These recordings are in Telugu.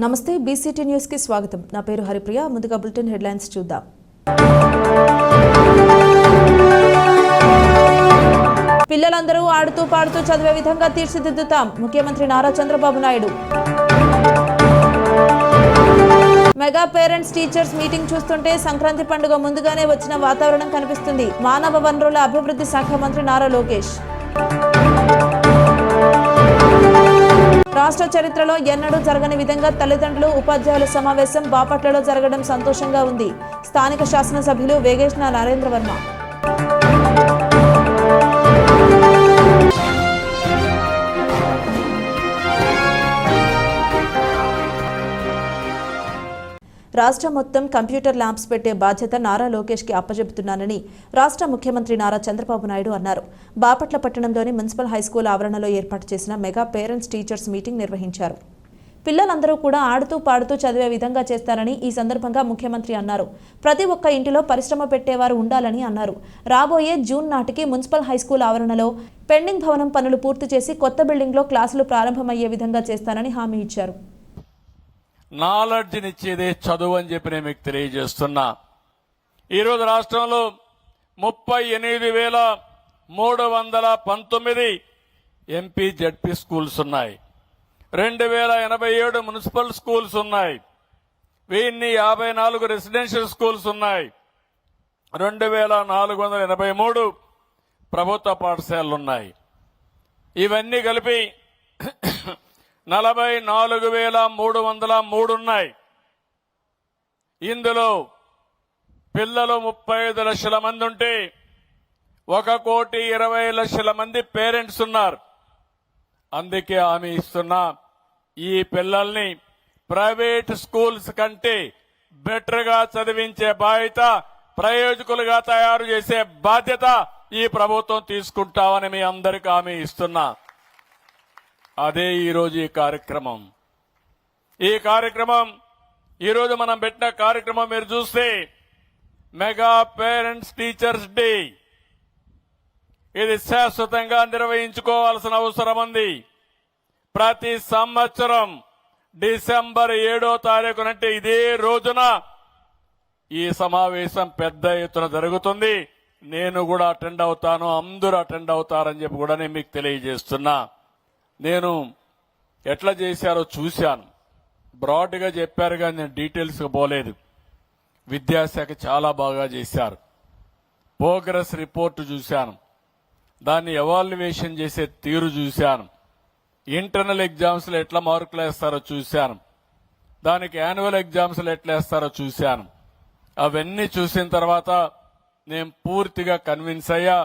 నమస్తే బీసీటీ న్యూస్ కి స్వాగతం. నా పేరు హరిప్రియ. ముందుగా బులెటిన్ హెడ్లైన్స్ చూద్దాం. పిల్లలందరూ ఆడుతూ పాడుతూ చదివే విధంగా తీర్చిదిద్దుతాం ముఖ్యమంత్రి Nara Chandrababu Naidu. Mega parents teachers meeting చూస్తుంటే సంక్రాంతి పండుగ ముందుగానే వచ్చిన వాతావరణం కనిపిస్తుంది. మానవ వనరుల అభివృద్ధి శాఖ మంత్రి నారా లోకేష్. రాష్ట్ర చరిత్రలో ఎన్నడూ జరగని విధంగా తల్లిదండ్రులు ఉపాధ్యాయుల సమావేశం బాపట్లలో జరగడం సంతోషంగా ఉంది. స్థానిక శాసనసభ్యులు వేగేశ్న నరేంద్రవర్మ. రాష్ట్రం మొత్తం కంప్యూటర్ ల్యాబ్స్ పెట్టే బాధ్యత నారా లోకేష్ కి అప్పజెపుతున్నానని రాష్ట్ర ముఖ్యమంత్రి నారా చంద్రబాబు నాయుడు అన్నారు. బాపట్ల పట్టణంలోని మున్సిపల్ హైస్కూల్ ఆవరణలో ఏర్పాటు చేసిన మెగా పేరెంట్స్ టీచర్స్ మీటింగ్ నిర్వహించారు. పిల్లలందరూ కూడా ఆడుతూ పాడుతూ చదివే విధంగా చేస్తారని ఈ సందర్భంగా ముఖ్యమంత్రి అన్నారు. ప్రతి ఒక్క ఇంటిలో పరిశ్రమ పెట్టేవారు ఉండాలని అన్నారు. రాబోయే జూన్ నాటికి మున్సిపల్ హైస్కూల్ ఆవరణలో పెండింగ్ భవనం పనులు పూర్తి చేసి కొత్త బిల్డింగ్లో క్లాసులు ప్రారంభమయ్యే విధంగా చేస్తానని హామీ ఇచ్చారు. నాలెడ్జ్నిచ్చేదే చదువు అని చెప్పి నేను మీకు తెలియజేస్తున్నా. ఈరోజు రాష్ట్రంలో 38,319 ఎంపీ జడ్పీ స్కూల్స్ ఉన్నాయి. 2087 మున్సిపల్ స్కూల్స్ ఉన్నాయి. 1054 రెసిడెన్షియల్ స్కూల్స్ ఉన్నాయి. 2483 ప్రభుత్వ పాఠశాలలు ఉన్నాయి. ఇవన్నీ కలిపి 44,303 ఉన్నాయి. ఇందులో పిల్లలు 35 లక్షల మంది ఉంటే 1,20,00,000 మంది పేరెంట్స్ ఉన్నారు. అందుకే హామీ ఇస్తున్నా, ఈ పిల్లల్ని ప్రైవేట్ స్కూల్స్ కంటే బెటర్ గా చదివించే బాధ్యత, ప్రయోజకులుగా తయారు చేసే బాధ్యత ఈ ప్రభుత్వం తీసుకుంటామని మీ అందరికీ హామీ ఇస్తున్నా. అదే ఈరోజు ఈ కార్యక్రమం ఈరోజు మనం పెట్టిన కార్యక్రమం మీరు చూస్తే మెగా పేరెంట్స్ టీచర్స్ డే. ఇది శాశ్వతంగా నిర్వహించుకోవాల్సిన అవసరం ఉంది. ప్రతి సంవత్సరం డిసెంబర్ 7వ తారీఖు అంటే ఇదే రోజున ఈ సమావేశం పెద్ద ఎత్తున జరుగుతుంది. నేను కూడా అటెండ్ అవుతాను, అందరూ అటెండ్ అవుతారని చెప్పి కూడా నేను మీకు తెలియజేస్తున్నా. నేను ఎట్లా చేశారో చూశాను. బ్రాడ్గా చెప్పారు కానీ నేను డీటెయిల్స్గా పోలేదు. విద్యాశాఖ చాలా బాగా చేశారు. ప్రోగ్రెస్ రిపోర్టు చూశాను. దాన్ని ఎవాల్యుయేషన్ చేసే తీరు చూశాను. ఇంటర్నల్ ఎగ్జామ్స్లో ఎట్లా మార్కులు వేస్తారో చూశాను. దానికి యాన్యువల్ ఎగ్జామ్స్లో ఎట్లా వేస్తారో చూశాను. అవన్నీ చూసిన తర్వాత నేను పూర్తిగా కన్విన్స్ అయ్యా.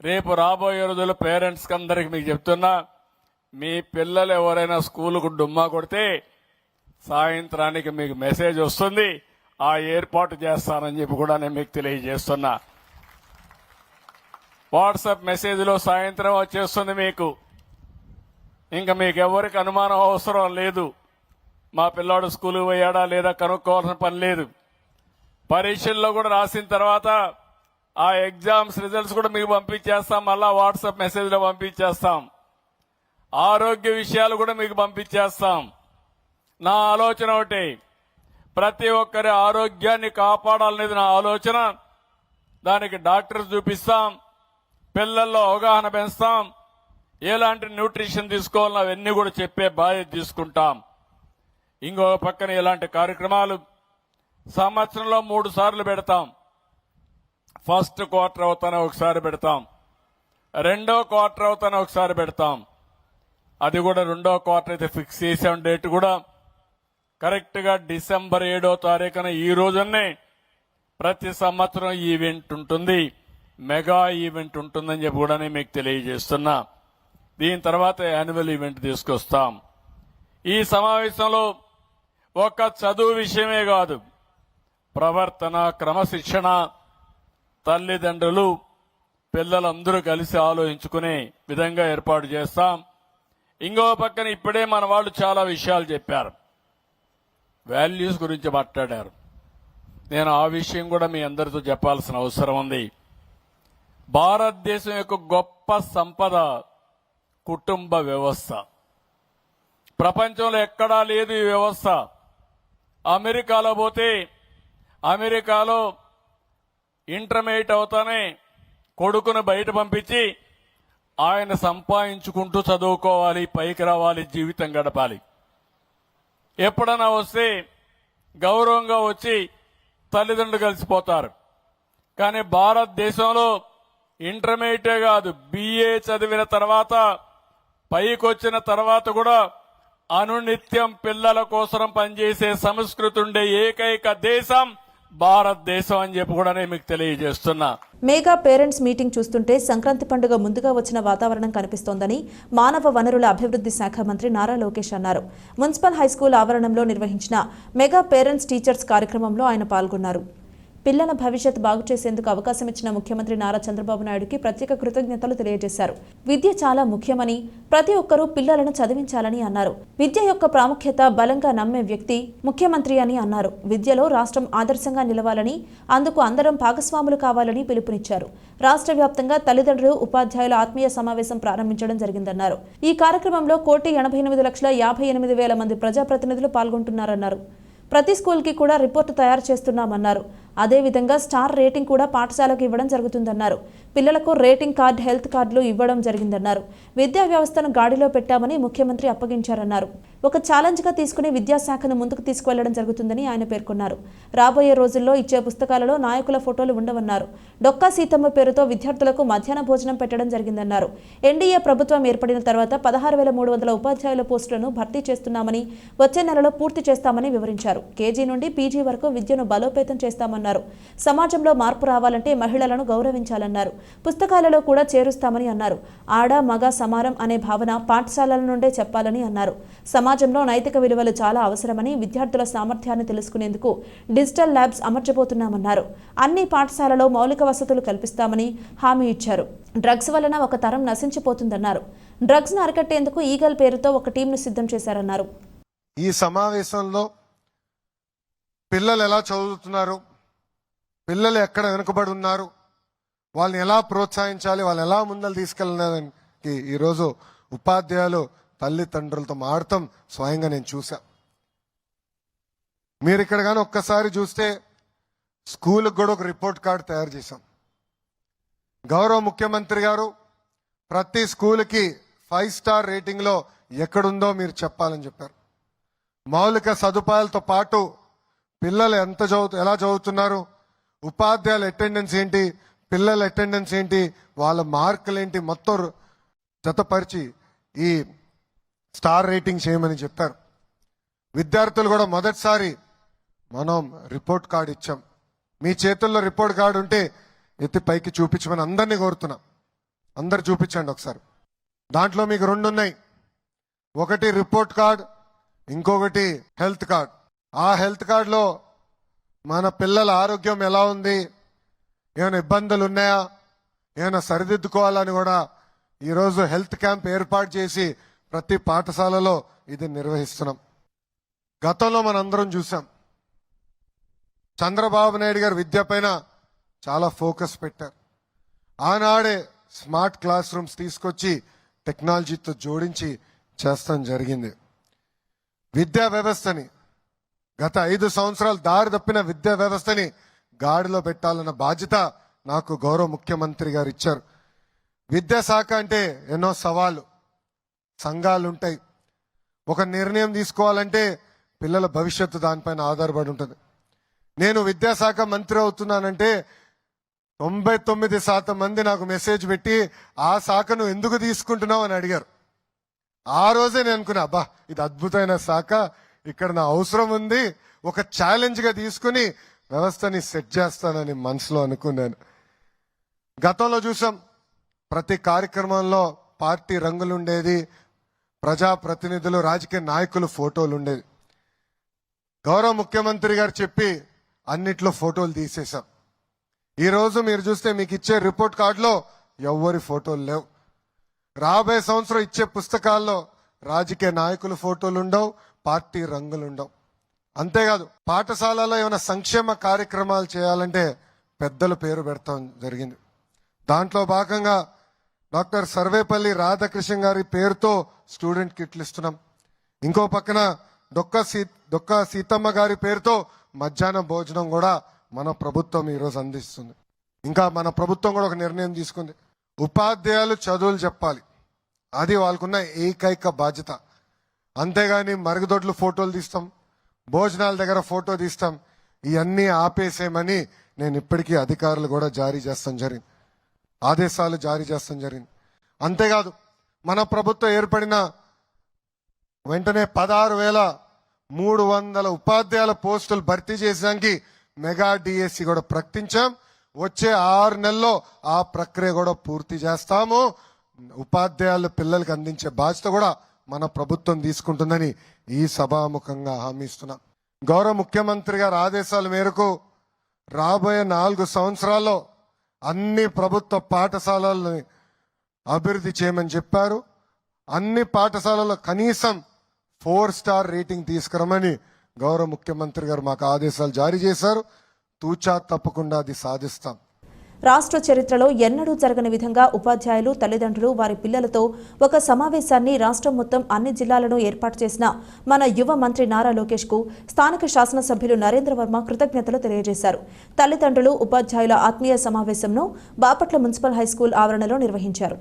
రేపు రాబోయే రోజుల్లో పేరెంట్స్కి అందరికి మీకు చెప్తున్నా, మీ పిల్లలు ఎవరైనా స్కూలుకు డుమ్మా కొడితే సాయంత్రానికి మీకు మెసేజ్ వస్తుంది. ఆ ఏర్పాటు చేస్తానని చెప్పి కూడా నేను మీకు తెలియజేస్తున్నా. వాట్సాప్ మెసేజ్లో సాయంత్రం వచ్చేస్తుంది మీకు. ఇంకా మీకు ఎవరికి అనుమానం అవసరం లేదు. మా పిల్లాడు స్కూల్కి పోయాడా లేదా కనుక్కోవాల్సిన పని లేదు. పరీక్షల్లో కూడా రాసిన తర్వాత ఆ ఎగ్జామ్స్ రిజల్ట్స్ కూడా మీకు పంపించేస్తాం. మళ్ళా వాట్సాప్ మెసేజ్లో పంపించేస్తాం. ఆరోగ్య విషయాలు కూడా మీకు పంపించేస్తాం. నా ఆలోచన ఒకటి, ప్రతి ఒక్కరి ఆరోగ్యాన్ని కాపాడాలనేది నా ఆలోచన. దానికి డాక్టర్స్ చూపిస్తాం, పిల్లల్లో అవగాహన పెంచుతాం, ఎలాంటి న్యూట్రిషన్ తీసుకోవాలని అవన్నీ కూడా చెప్పే బాధ్యత తీసుకుంటాం. ఇంకొక పక్కన ఇలాంటి కార్యక్రమాలు సంవత్సరంలో 3 సార్లు పెడతాం. ఫస్ట్ క్వార్టర్ అవుతానే ఒకసారి పెడతాం, రెండో క్వార్టర్ అవుతానే ఒకసారి పెడతాం. అది కూడా రెండో క్వార్టర్ అయితే ఫిక్స్ చేసాం. డేట్ కూడా కరెక్ట్ గా డిసెంబర్ 7వ తారీఖున ఈ రోజునే ప్రతి సంవత్సరం ఈవెంట్ ఉంటుంది, మెగా ఈవెంట్ ఉంటుందని చెప్పి కూడా నేను మీకు తెలియజేస్తున్నా. దీని తర్వాత యాన్యువల్ ఈవెంట్ తీసుకొస్తాం. ఈ సమావేశంలో ఒక్క చదువు విషయమే కాదు, ప్రవర్తన, క్రమశిక్షణ, తల్లిదండ్రులు పిల్లలందరూ కలిసి ఆలోచించుకునే విధంగా ఏర్పాటు చేస్తాం. ఇంకో పక్కన ఇప్పుడే మన వాళ్ళు చాలా విషయాలు చెప్పారు, వాల్యూస్ గురించి మాట్లాడారు. నేను ఆ విషయం కూడా మీ అందరితో చెప్పాల్సిన అవసరం ఉంది. భారతదేశం యొక్క గొప్ప సంపద కుటుంబ వ్యవస్థ. ప్రపంచంలో ఎక్కడా లేదు ఈ వ్యవస్థ. అమెరికాలో పోతే అమెరికాలో ఇంటర్మీడియట్ అవుతానే కొడుకును బయట పంపించి ఆయన సంపాదించుకుంటూ చదువుకోవాలి, పైకి రావాలి, జీవితం గడపాలి. ఎప్పుడన్నా వస్తే గౌరవంగా వచ్చి తల్లిదండ్రులు కలిసిపోతారు. కానీ భారతదేశంలో ఇంటర్మీడియటే కాదు, BA చదివిన తర్వాత పైకి వచ్చిన తర్వాత కూడా అనునిత్యం పిల్లల కోసం పనిచేసే సంస్కృతి ఉండే ఏకైక దేశం భారతదేశం అని చెప్పి కూడా నేను మీకు తెలియజేస్తున్నా. మెగా పేరెంట్స్ మీటింగ్ చూస్తుంటే సంక్రాంతి పండుగ ముందుగా వచ్చిన వాతావరణం కనిపిస్తోందని మానవ వనరుల అభివృద్ధి శాఖ మంత్రి నారా లోకేష్ అన్నారు. మున్సిపల్ హైస్కూల్ ఆవరణంలో నిర్వహించిన మెగా పేరెంట్స్ టీచర్స్ కార్యక్రమంలో ఆయన పాల్గొన్నారు. పిల్లల భవిష్యత్ బాగు చేసేందుకు అవకాశం ఇచ్చిన ముఖ్యమంత్రి నారా చంద్రబాబు నాయుడుకి ప్రత్యేక కృతజ్ఞతలు తెలియజేశారు. విద్య చాలా ముఖ్యమని, ప్రతి ఒక్కరూ పిల్లలను చదివించాలని అన్నారు. విద్య యొక్క ప్రాముఖ్యత బలంగా నమ్మే వ్యక్తి ముఖ్యమంత్రి అని అన్నారు. విద్యలో రాష్ట్రం ఆదర్శంగా నిలవాలని, అందుకు అందరం భాగస్వాములు కావాలని పిలుపునిచ్చారు. రాష్ట్ర వ్యాప్తంగా తల్లిదండ్రులు, ఉపాధ్యాయుల ఆత్మీయ సమావేశం ప్రారంభించడం జరిగిందన్నారు. ఈ కార్యక్రమంలో 1,88,58,000 మంది ప్రజాప్రతినిధులు పాల్గొంటున్నారన్నారు. ప్రతి స్కూల్కి కూడా రిపోర్టు తయారు చేస్తున్నామన్నారు. అదేవిధంగా స్టార్ రేటింగ్ కూడా పాఠశాలకు ఇవ్వడం జరుగుతుందన్నారు. పిల్లలకు రేటింగ్ కార్డు, హెల్త్ కార్డులు ఇవ్వడం జరిగిందన్నారు. విద్యా వ్యవస్థను గాడిలో పెట్టామని ముఖ్యమంత్రి అప్పగించారన్నారు. ఒక ఛాలెంజ్గా తీసుకుని విద్యాశాఖను ముందుకు తీసుకువెళ్లడం జరుగుతుందని ఆయన పేర్కొన్నారు. రాబోయే రోజుల్లో ఇచ్చే పుస్తకాలలో నాయకుల ఫోటోలు ఉండవన్నారు. డొక్కా సీతమ్మ పేరుతో విద్యార్థులకు మధ్యాహ్న భోజనం పెట్టడం జరిగిందన్నారు. ఎన్డీఏ ప్రభుత్వం ఏర్పడిన తర్వాత 16,300 ఉపాధ్యాయుల పోస్టులను భర్తీ చేస్తున్నామని, వచ్చే నెలలో పూర్తి చేస్తామని వివరించారు. కేజీ నుండి పీజీ వరకు విద్యను బలోపేతం చేస్తామన్నారు. సమాజంలో మార్పు రావాలంటే మహిళలను గౌరవించాలన్నారు. పుస్తకాలలో కూడా చేరుస్తామని అన్నారు. ఆడ మగ సమానం అనే భావన పాఠశాలల నుండే చెప్పాలని అన్నారు. సమాజంలో నైతిక విలువలు చాలా అవసరమని, విద్యార్థుల సామర్థ్యాన్ని తెలుసుకునేందుకు డిజిటల్ ల్యాబ్స్ అమర్చబోతున్నామన్నారు. అన్ని పాఠశాలలో మౌలిక వసతులు కల్పిస్తామని హామీ ఇచ్చారు. డ్రగ్స్ వలన ఒక తరం నశించిపోతుందన్నారు. డ్రగ్స్ ను అరికట్టేందుకు ఈగల్ పేరుతో ఒక టీంను సిద్ధం చేశారన్నారు. ఈ సమావేశంలో పిల్లలు ఎలా చదువుతున్నారు, పిల్లలు ఎక్కడ వెనుకబడి ఉన్నారు, వాళ్ళని ఎలా ప్రోత్సహించాలి, వాళ్ళని ఎలా ముందలు తీసుకెళ్ళడానికి ఈరోజు ఉపాధ్యాయులు తల్లిదండ్రులతో మాడటం స్వయంగా నేను చూసా. మీరు ఇక్కడ కానీ ఒక్కసారి చూస్తే స్కూల్కి కూడా ఒక రిపోర్ట్ కార్డు తయారు చేశాం. గౌరవ ముఖ్యమంత్రి గారు ప్రతి స్కూల్కి 5 స్టార్ రేటింగ్లో ఎక్కడుందో మీరు చెప్పాలని చెప్పారు. మౌలిక సదుపాయాలతో పాటు పిల్లలు ఎలా చదువుతున్నారు, ఉపాధ్యాయుల అటెండెన్స్ ఏంటి, పిల్లల అటెండెన్స్ ఏంటి, వాళ్ళ మార్కులు ఏంటి, మొత్తం జతపరిచి ఈ స్టార్ రేటింగ్ చేయమని చెప్పారు. విద్యార్థులు కూడా మొదటిసారి మనం రిపోర్ట్ కార్డు ఇచ్చాం. మీ చేతుల్లో రిపోర్ట్ కార్డు ఉంటే ఎత్తి పైకి చూపించమని అందరినీ కోరుతున్నాం. అందరు చూపించండి ఒకసారి. దాంట్లో మీకు 2 ఉన్నాయి. ఒకటి రిపోర్ట్ కార్డ్, ఇంకొకటి హెల్త్ కార్డ్. ఆ హెల్త్ కార్డులో మన పిల్లల ఆరోగ్యం ఎలా ఉంది, ఏమైనా ఇబ్బందులు ఉన్నాయా, ఏమైనా సరిదిద్దుకోవాలని కూడా ఈరోజు హెల్త్ క్యాంప్ ఏర్పాటు చేసి ప్రతి పాఠశాలలో ఇది నిర్వహిస్తున్నాం. గతంలో మనందరం చూసాం, చంద్రబాబు నాయుడు గారు విద్య పైన చాలా ఫోకస్ పెట్టారు. ఆనాడే స్మార్ట్ క్లాస్ రూమ్స్ తీసుకొచ్చి టెక్నాలజీతో జోడించి చేస్తాం జరిగింది. విద్యా వ్యవస్థని గత 5 సంవత్సరాలు దారి తప్పిన విద్యా వ్యవస్థని గాడిలో పెట్టాలన్న బాధ్యత నాకు గౌరవ ముఖ్యమంత్రి గారు ఇచ్చారు. విద్యాశాఖ అంటే ఎన్నో సవాళ్ళు, సంఘాలు ఉంటాయి. ఒక నిర్ణయం తీసుకోవాలంటే పిల్లల భవిష్యత్తు దానిపైన ఆధారపడి ఉంటుంది. నేను విద్యాశాఖ మంత్రి అవుతున్నానంటే 99% మంది నాకు మెసేజ్ పెట్టి ఆ శాఖను ఎందుకు తీసుకుంటున్నావు అని అడిగారు. ఆ రోజే నేను అనుకున్నా, అబ్బా ఇది అద్భుతమైన శాఖ, ఇక్కడ నా అవసరం ఉంది, ఒక ఛాలెంజ్ గా తీసుకుని వ్యవస్థని సెట్ చేస్తానని మనసులో అనుకున్నాను. గతంలో చూసాం, ప్రతి కార్యక్రమంలో పార్టీ రంగులు ఉండేది, ప్రజాప్రతినిధులు, రాజకీయ నాయకులు ఫోటోలు ఉండేది. గౌరవ ముఖ్యమంత్రి గారు చెప్పి అన్నిట్లో ఫోటోలు తీసేశాం. ఈ రోజు మీరు చూస్తే మీకు ఇచ్చే రిపోర్ట్ కార్డులో ఎవ్వరి ఫోటోలు లేవు. రాబోయే సంవత్సరం ఇచ్చే పుస్తకాల్లో రాజకీయ నాయకుల ఫోటోలు ఉండవు, పార్టీ రంగులు ఉండవు. అంతేకాదు, పాఠశాలలో ఏమైనా సంక్షేమ కార్యక్రమాలు చేయాలంటే పెద్దల పేరు పెడతాం జరిగింది. దాంట్లో భాగంగా డాక్టర్ సర్వేపల్లి రాధాకృష్ణ గారి పేరుతో స్టూడెంట్ కిట్లు ఇస్తున్నాం. ఇంకో పక్కన డొక్క సీతమ్మ గారి పేరుతో మధ్యాహ్న భోజనం కూడా మన ప్రభుత్వం ఈరోజు అందిస్తుంది. ఇంకా మన ప్రభుత్వం కూడా ఒక నిర్ణయం తీసుకుంది, ఉపాధ్యాయులు చదువులు చెప్పాలి, అది వాళ్ళకున్న ఏకైక బాధ్యత. అంతేగాని మరుగుదొడ్లు ఫోటోలు తీస్తాం, భోజనాల దగ్గర ఫోటో తీస్తాం, ఇవన్నీ ఆపేసేమని నేను ఇప్పటికీ అధికారులు కూడా ఆదేశాలు జారీ చేస్తాం జరిగింది. అంతేకాదు మన ప్రభుత్వం ఏర్పడిన వెంటనే 16,300 ఉపాధ్యాయుల పోస్టులు భర్తీ చేసానికి మెగా డిఎస్సి కూడా ప్రకటించాం. వచ్చే 6 నెలల్లో ఆ ప్రక్రియ కూడా పూర్తి చేస్తాము. ఉపాధ్యాయుల పిల్లలకు అందించే బాధ్యత కూడా మన ప్రభుత్వం తీసుకుంటుందని ఈ సభాముఖంగా హామీ ఇస్తున్నాం. గౌరవ ముఖ్యమంత్రి గారి ఆదేశాల మేరకు రాబోయే 4 సంవత్సరాల్లో అన్ని ప్రభుత్వ పాఠశాలలను అభివృద్ధి చేయమని చెప్పారు. అన్ని పాఠశాలల్లో కనీసం 4 స్టార్ రేటింగ్ తీసుకురమని గౌరవ ముఖ్యమంత్రి గారు మాకు ఆదేశాలు జారీ చేశారు. తూచా తప్పకుండా అది సాధిస్తాం. రాష్ట్ర చరిత్రలో ఎన్నడూ జరగని విధంగా ఉపాధ్యాయులు, తల్లిదండ్రులు వారి పిల్లలతో ఒక సమావేశాన్ని రాష్ట్రం మొత్తం అన్ని జిల్లాలను ఏర్పాటు చేసిన మన యువ మంత్రి నారా లోకేష్ కు స్థానిక శాసనసభ్యులు నరేంద్ర వర్మ కృతజ్ఞతలు తెలియజేశారు. తల్లిదండ్రులు, ఉపాధ్యాయుల ఆత్మీయ సమావేశంను బాపట్ల మున్సిపల్ హైస్కూల్ ఆవరణలో నిర్వహించారు.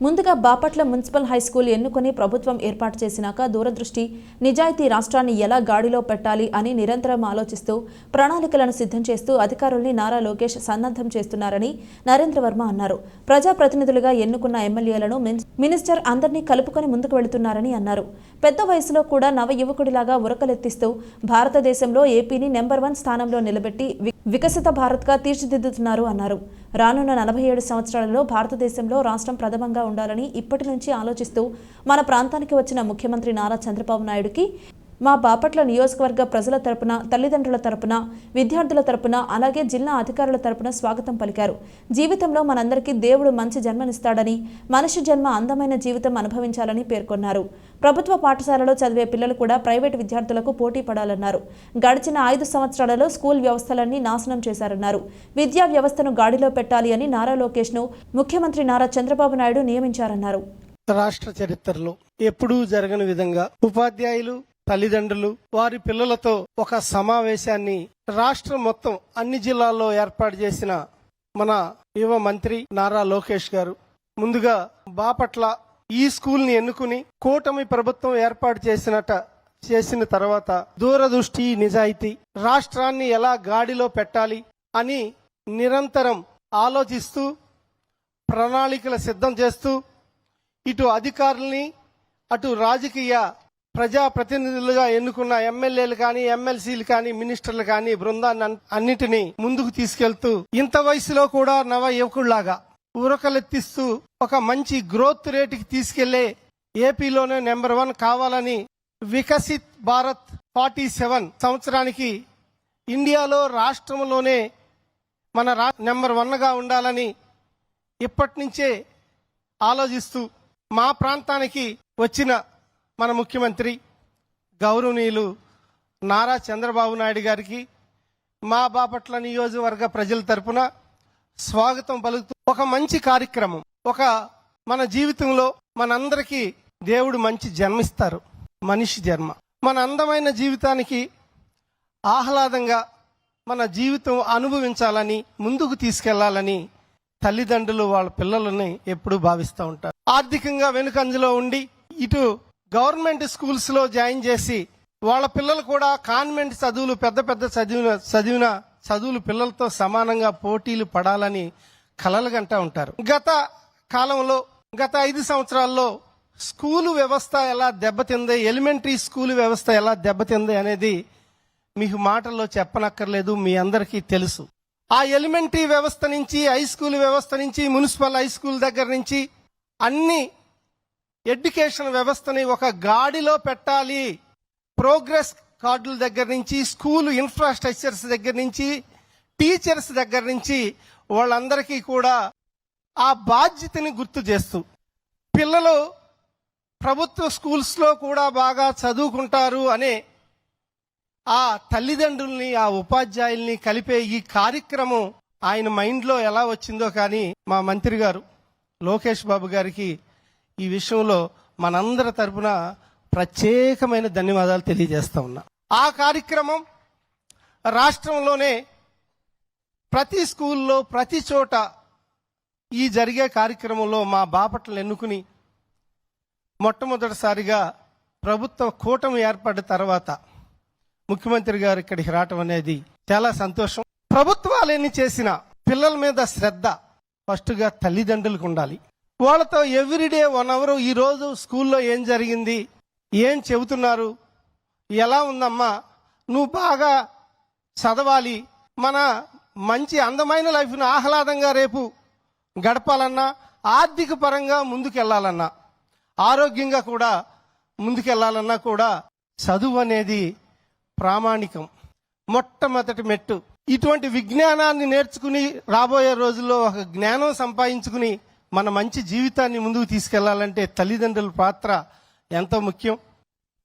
ముందుగా బాపట్ల మున్సిపల్ హైస్కూల్ ఎన్నుకొని ప్రభుత్వం ఏర్పాటు చేసినాక దూరదృష్టి, నిజాయితీ రాష్ట్రాన్ని ఎలా గాడిలో పెట్టాలి అని నిరంతరం ఆలోచిస్తూ ప్రణాళికలను సిద్ధం చేస్తూ అధికారుల్ని నారా లోకేష్ సన్నద్ధం చేస్తున్నారని నరేంద్ర వర్మ అన్నారు. ప్రజాప్రతినిధులుగా ఎన్నుకున్న ఎమ్మెల్యేలను మినిస్టర్ అందరినీ కలుపుకొని ముందుకు వెళుతున్నారని అన్నారు. పెద్ద వయసులో కూడా నవ యువకుడిలాగా ఉరకలెత్తిస్తూ భారతదేశంలో ఏపీని నెంబర్ 1 స్థానంలో నిలబెట్టి వికసిత భారత్గా తీర్చిదిద్దుతున్నారు అన్నారు. రానున్న 47 సంవత్సరాలలో భారతదేశంలో రాష్ట్రం ప్రథమంగా ఉండాలని ఇప్పటి నుంచి ఆలోచిస్తూ మన ప్రాంతానికి వచ్చిన ముఖ్యమంత్రి నారా చంద్రబాబు నాయుడుకి మా బాపట్ల నియోజకవర్గ ప్రజల తరపున, తల్లిదండ్రుల తరపున, విద్యార్థుల తరపున, అలాగే జిల్లా అధికారుల తరపున స్వాగతం పలికారు. జీవితంలో మనందరికీ దేవుడు మంచి జన్మనిస్తాడని, మనిషి జన్మ అందమైన జీవితం అనుభవించాలని పేర్కొన్నారు. ప్రభుత్వ పాఠశాలలో చదివే పిల్లలు కూడా ప్రైవేటు విద్యార్థులకు పోటీ పడాలన్నారు. గడిచిన 5 సంవత్సరాలలో స్కూల్ వ్యవస్థలన్నీ నాశనం చేశారన్నారు. విద్యా వ్యవస్థను గాడిలో పెట్టాలి అని నారా లోకేష్ ను ముఖ్యమంత్రి నారా చంద్రబాబు నాయుడు నియమించారన్నారు. రాష్ట్ర చరిత్రలో ఎప్పుడూ జరగని విధంగా ఉపాధ్యాయులు, తల్లిదండ్రులు వారి పిల్లలతో ఒక సమావేశాన్ని రాష్ట్రం మొత్తం అన్ని జిల్లాల్లో ఏర్పాటు చేసిన మన యువ మంత్రి నారా లోకేష్ గారు ముందుగా బాపట్ల ఈ స్కూల్ ని ఎన్నుకుని కూటమి ప్రభుత్వం ఏర్పాటు చేసిన తర్వాత దూరదృష్టి, నిజాయితీ రాష్ట్రాన్ని ఎలా గాడిలో పెట్టాలి అని నిరంతరం ఆలోచిస్తూ ప్రణాళికలు సిద్ధం చేస్తూ ఇటు అధికారుల్ని, అటు రాజకీయ ప్రజాప్రతినిధులుగా ఎన్నుకున్న ఎమ్మెల్యేలు కానీ, ఎమ్మెల్సీలు కానీ, మినిస్టర్లు కానీ బృందాన్ని అన్నిటినీ ముందుకు తీసుకెళ్తూ ఇంత వయసులో కూడా నవ యువకుల్లాగా ఉరకలెత్తిస్తూ ఒక మంచి గ్రోత్ రేటుకి తీసుకెళ్లే ఏపీలోనే నెంబర్ 1 కావాలని, వికసిత్ భారత్ 47 సంవత్సరానికి ఇండియాలో రాష్ట్రంలోనే మన నెంబర్ 1గా ఉండాలని ఇప్పటి నుంచే ఆలోచిస్తూ మా ప్రాంతానికి వచ్చిన మన ముఖ్యమంత్రి గౌరవనీయులు నారా చంద్రబాబు నాయుడు గారికి మా బాపట్ల నియోజకవర్గ ప్రజల తరపున స్వాగతం పలుకుతూ ఒక మంచి కార్యక్రమం, ఒక మన జీవితంలో మనందరికీ దేవుడు మంచి జన్మిస్తారు, మనిషి జన్మ. మన అందమైన జీవితానికి ఆహ్లాదంగా మన జీవితం అనుభవించాలని, ముందుకు తీసుకెళ్లాలని తల్లిదండ్రులు వాళ్ళ పిల్లలని ఎప్పుడూ భావిస్తూ ఉంటారు. ఆర్థికంగా వెనుకంజలో ఉండి ఇటు గవర్నమెంట్ స్కూల్స్ లో జాయిన్ చేసి వాళ్ళ పిల్లలు కూడా కాన్వెంట్ చదువులు, పెద్ద పెద్ద చదివిన చదువులు పిల్లలతో సమానంగా పోటీలు పడాలని కలలుగంటా ఉంటారు. గత కాలంలో, గత 5 సంవత్సరాల్లో స్కూలు వ్యవస్థ ఎలా దెబ్బతింది, ఎలిమెంటరీ స్కూలు వ్యవస్థ ఎలా దెబ్బతింది అనేది మీకు మాటల్లో చెప్పనక్కర్లేదు, మీ అందరికీ తెలుసు. ఆ ఎలిమెంటరీ వ్యవస్థ నుంచి, హై స్కూల్ వ్యవస్థ నుంచి, మున్సిపల్ హై స్కూల్ దగ్గర నుంచి అన్ని ఎడ్యుకేషన్ వ్యవస్థని ఒక గాడిలో పెట్టాలి. ప్రోగ్రెస్ కార్డుల దగ్గర నుంచి, స్కూల్ ఇన్ఫ్రాస్ట్రక్చర్స్ దగ్గర నుంచి, టీచర్స్ దగ్గర నుంచి వాళ్ళందరికీ కూడా ఆ బాధ్యతని గుర్తు చేస్తూ పిల్లలు ప్రభుత్వ స్కూల్స్ లో కూడా బాగా చదువుకుంటారు అనే ఆ తల్లిదండ్రుల్ని, ఆ ఉపాధ్యాయుల్ని కలిపే ఈ కార్యక్రమం ఆయన మైండ్ లో ఎలా వచ్చిందో కానీ మా మంత్రి గారు లోకేష్ బాబు గారికి ఈ విషయంలో మనందరి తరపున ప్రత్యేకమైన ధన్యవాదాలు తెలియజేస్తా ఉన్నా. ఆ కార్యక్రమం రాష్ట్రంలోనే ప్రతి స్కూల్లో ప్రతి చోట ఈ జరిగే కార్యక్రమంలో మా బాపట్లను ఎన్నుకుని మొట్టమొదటిసారిగా ప్రభుత్వ కూటమి ఏర్పడిన తర్వాత ముఖ్యమంత్రి గారు ఇక్కడికి రావటం అనేది చాలా సంతోషం. ప్రభుత్వాలు ఎన్ని చేసినా పిల్లల మీద శ్రద్ధ ఫస్ట్గా తల్లిదండ్రులకు ఉండాలి. వాళ్ళతో ఎవ్రీడే 1 అవర్ ఈరోజు స్కూల్లో ఏం జరిగింది, ఏం చెబుతున్నారు, ఎలా ఉందమ్మా, నువ్వు బాగా చదవాలి, మన మంచి అందమైన లైఫ్ను ఆహ్లాదంగా రేపు గడపాలన్నా, ఆర్థిక పరంగా ముందుకెళ్లాలన్నా, ఆరోగ్యంగా కూడా ముందుకెళ్లాలన్నా కూడా చదువు అనేది ప్రామాణికం, మొట్టమొదటి మెట్టు. ఇటువంటి విజ్ఞానాన్ని నేర్చుకుని రాబోయే రోజుల్లో ఒక జ్ఞానం సంపాదించుకుని మన మంచి జీవితాన్ని ముందుకు తీసుకెళ్లాలంటే తల్లిదండ్రుల పాత్ర ఎంతో ముఖ్యం.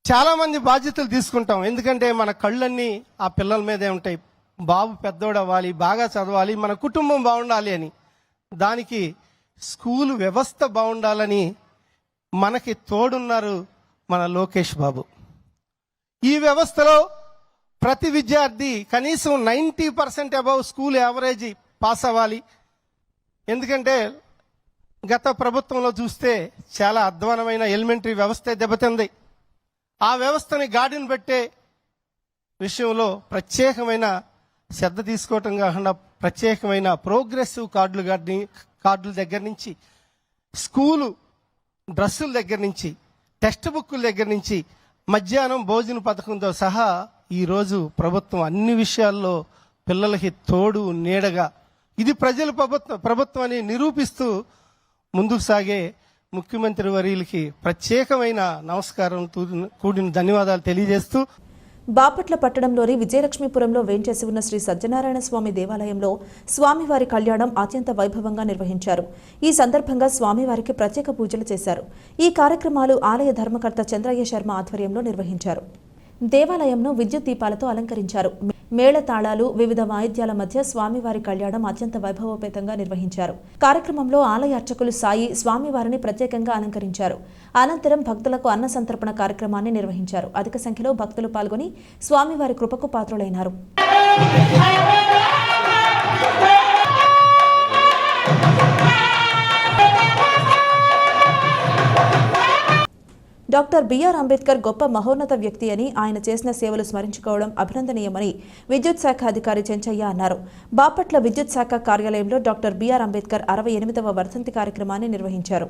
చాలా మంది బాధ్యతలు తీసుకుంటాం, ఎందుకంటే మన కళ్ళన్నీ ఆ పిల్లల మీదే ఉంటాయి. బాబు పెద్దోడు అవ్వాలి, బాగా చదవాలి, మన కుటుంబం బాగుండాలి అని. దానికి స్కూలు వ్యవస్థ బాగుండాలని మనకి తోడున్నారు మన లోకేష్ బాబు. ఈ వ్యవస్థలో ప్రతి విద్యార్థి కనీసం 90% అబౌవ్ స్కూల్ యావరేజ్ పాస్ అవ్వాలి. ఎందుకంటే గత ప్రభుత్వంలో చూస్తే చాలా అధ్వానమైన ఎలిమెంటరీ వ్యవస్థ దెబ్బతింది. ఆ వ్యవస్థని గాడిని పెట్టే విషయంలో ప్రత్యేకమైన శ్రద్ధ తీసుకోవటం కాకుండా ప్రత్యేకమైన ప్రోగ్రెసివ్ కార్డుల దగ్గర నుంచి, స్కూలు డ్రెస్సుల దగ్గర నుంచి, టెక్స్ట్ బుక్కుల దగ్గర నుంచి, మధ్యాహ్నం భోజన పథకంతో సహా ఈరోజు ప్రభుత్వం అన్ని విషయాల్లో పిల్లలకి తోడు నీడగా, ఇది ప్రజల ప్రభుత్వం అని నిరూపిస్తూ ముందుకు సాగే ముఖ్యమంత్రి వర్యులకి ప్రత్యేకమైన నమస్కారం కూడిన ధన్యవాదాలు తెలియజేస్తూ, బాపట్ల పట్టణంలోని విజయలక్ష్మీపురంలో వేంచేసి ఉన్న శ్రీ సత్యనారాయణ స్వామి దేవాలయంలో స్వామివారి కళ్యాణం అత్యంత వైభవంగా నిర్వహించారు. ఈ సందర్భంగా స్వామివారికి ప్రత్యేక పూజలు చేశారు. ఈ కార్యక్రమాలు ఆలయ ధర్మకర్త చంద్రయ్య శర్మ ఆధ్వర్యంలో నిర్వహించారు. దేవాలయంను విద్యుత్ దీపాలతో అలంకరించారు. మేళతాళాలు, వివిధ వాయిద్యాల మధ్య స్వామివారి కళ్యాణం అత్యంత వైభవోపేతంగా నిర్వహించారు. కార్యక్రమంలో ఆలయ అర్చకులు సాయి స్వామివారిని ప్రత్యేకంగా అలంకరించారు. అనంతరం భక్తులకు అన్న సంతర్పణ కార్యక్రమాన్ని నిర్వహించారు. అధిక సంఖ్యలో భక్తులు పాల్గొని స్వామివారి కృపకు పాత్రులైనారు. డాక్టర్ బిఆర్ అంబేద్కర్ గొప్ప మహోన్నత వ్యక్తి అని, ఆయన చేసిన సేవలు స్మరించుకోవడం అభినందనీయమని విద్యుత్ శాఖ అధికారి చెంచయ్య అన్నారు. బాపట్ల విద్యుత్ శాఖ కార్యాలయంలో డాక్టర్ బిఆర్ అంబేద్కర్ 68వ వర్ధంతి కార్యక్రమాన్ని నిర్వహించారు.